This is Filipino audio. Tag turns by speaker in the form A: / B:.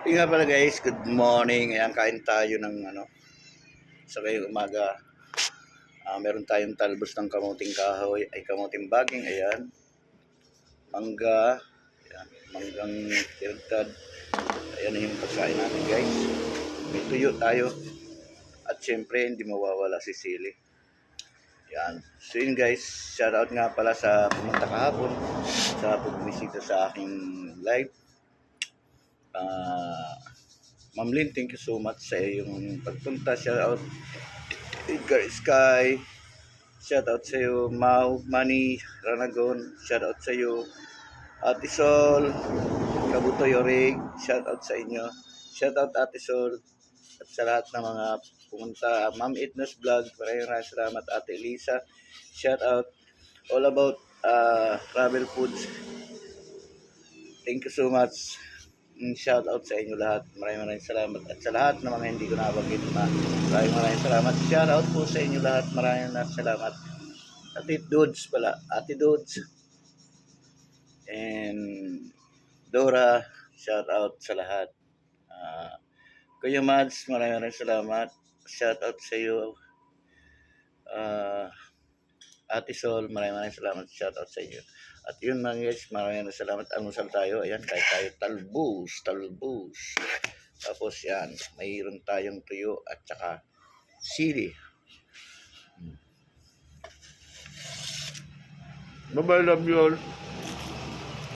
A: Yung nga pala guys, good morning. Ayan, kain tayo ng sa ngayong umaga. Meron tayong talbos ng kamuting kahoy, ay kamuting baging, ayan. Mangga, ayan, manggang tirtad. Ayan yung pagkain natin guys. May tuyo tayo. At syempre, hindi mawawala si sili. Ayan. So yun guys, shout out nga pala sa pumunta kahapon, sa pagbumisita sa aking live. Ah... Ma'am Lynn, thank you so much sa iyong pagpunta. Shout out Edgar Sky. Shout out sa iyo Mau Manny Ranagon. Shout out sa iyo Ate Sol Kabuto Yorig. Shout out sa inyo. Shout out Ate Sol at sa lahat ng mga pumunta. Ma'am Itnos Vlog. Maraming salamat Ate Elisa. Shout out all about travel foods. Thank you so much. Shout out sa inyo lahat. Maraming salamat. At sa lahat na mga hindi ko nabanggit na maraming salamat. Shout out po sa inyo lahat. Maraming salamat. Ate Dudes pala. Ate Dudes. And Dora, shout out sa lahat. Kuya Mads, maraming salamat. Shout out sa iyo. Ate Sol, maraming salamat. Shout out sa inyo. At yun mga guys, maraming salamat. Almusal tayo. Ayan, kahit tayo talbos. Tapos yan, mayroon tayong tuyo at saka sili. Bye-bye, love you all.